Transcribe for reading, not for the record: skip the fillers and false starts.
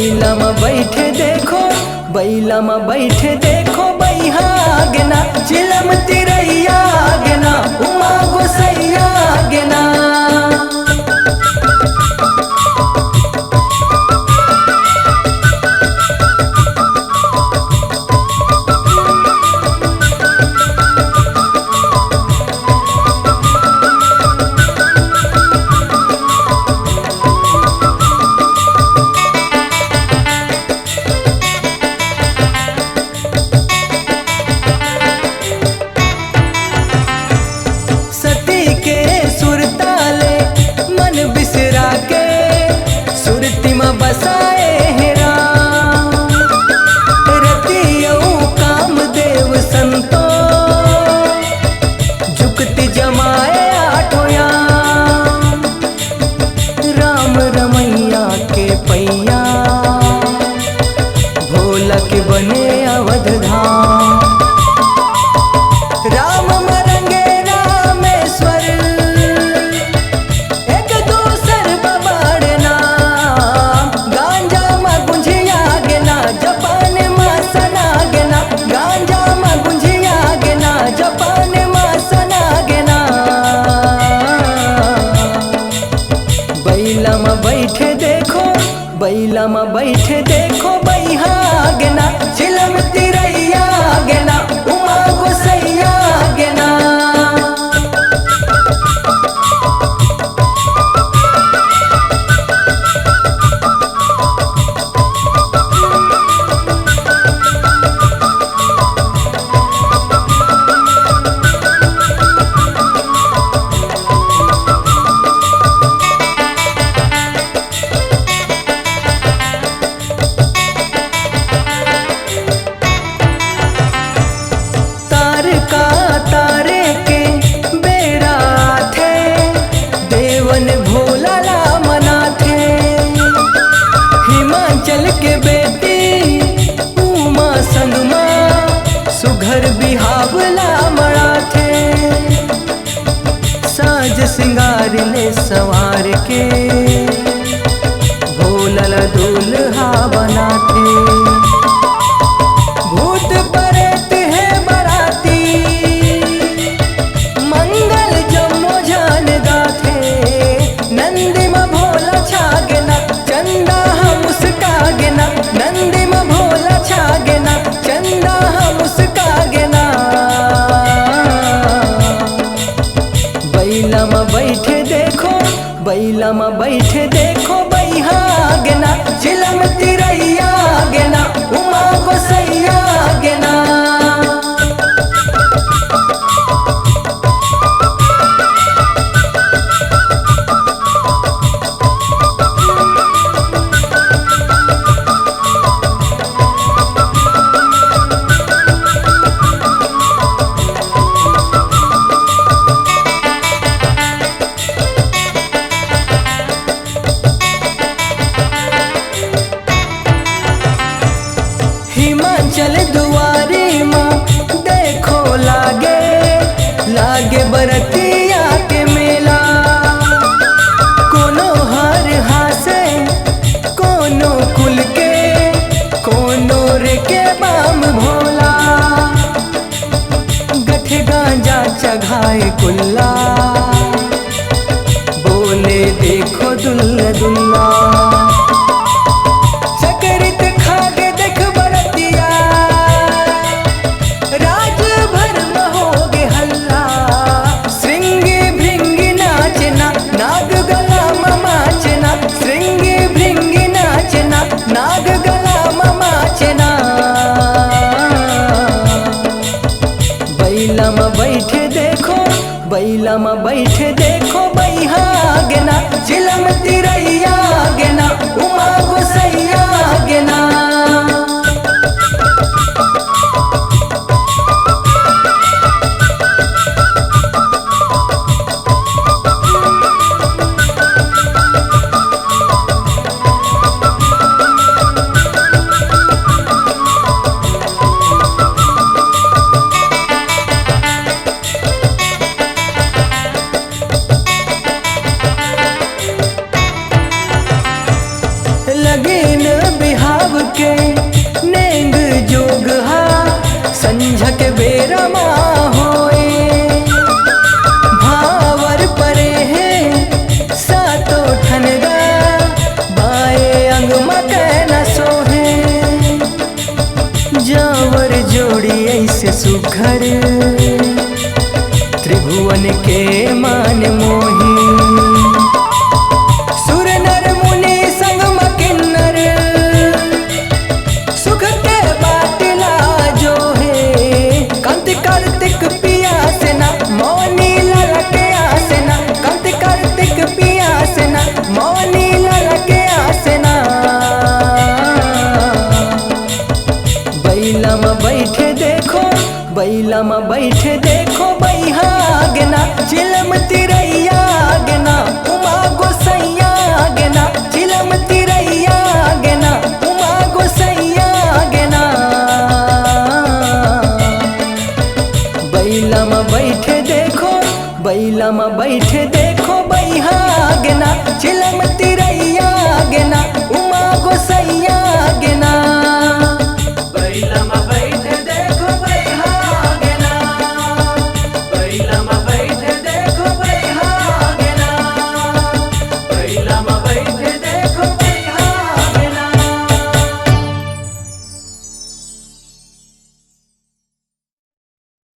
बैला में बैठे देखो, बैला में बैठे देखो बैहा गेना, चिलम तिरैया गेना, उमा गोसैया गेना। के बने अवध धाम, राम मरंगे रामेश्वर, एक दूसर बबाड़ना, गांजा में गुंजिया गेना, जापान में सना गेना, गांजा में गुंजिया गेना, जापान में सना गेना। बैला में बैठे देखो, बैला में बैठे देखो बैहा गेना, चिलम तिरैया गेना, उमा गोसैया गेना। तारे के बेड़ा थे, देवन भोला ला मना थे, हिमाचल के बेटी उमा संगमा, सुघर बिहावला मड़ा थे, साज सिंगार ले सवार के, भोला ला दूल्हा बना थे। भूत परेत है बराती, मंगल जमो जान गाथे, नंदी में भोला छागेना, चंदा हम उसका गेना, नंदी में भोला छागेना, चंदा हम उसका गेना। बैला में बैठे देखो, बैला में बैठे देखो बैहा गेना, चिलम तिरैया गेना, उमा गोसैया गेना। हिमाचल दुआरी माँ देखो लागे, लागे बरतिया के मेला, कोनो हर हासे, कोनो कुल के, कोनो रे के बाम भोला, गठे गांजा चघाए कुल्ला, बोले देखो दुल्ला दुल्ला, चकरित खागे देख बरतिया, राज भर में होगे हल्ला, श्रृंगी भृंगी नाचना, नाग गला ममाचना, श्रृंगी भृंगी नाचना, नाग गला ममाचना। बैला में बैठे देखो, बैला में बैठे देखो बैहा गेना, चिलम तिरैया गेना, उमा गोसैया गेना। के नेंग जोग हा संझक बेरा माँ होए भावर परे है सातो ठनगा बाए अंग मकै न सोहे जावर जोड़ी ऐसे सुघर त्रिभुवन के मान मोही सुर नर मुनि संग मकिन्नर सुख के बाटला जो है कंत कार्तिक पिया से ना मौनी ललके आसना कंत कार्तिक पिया से ना मौनी ललके आसना बैला में बैठे देखो बैला में बैठे देखो बैहा गना चिलम तिरैया गना उमा गोसैया गना चिलम तिरैया गना उमा गोसैया गना बैला में बैठे देखो बैला में बैठे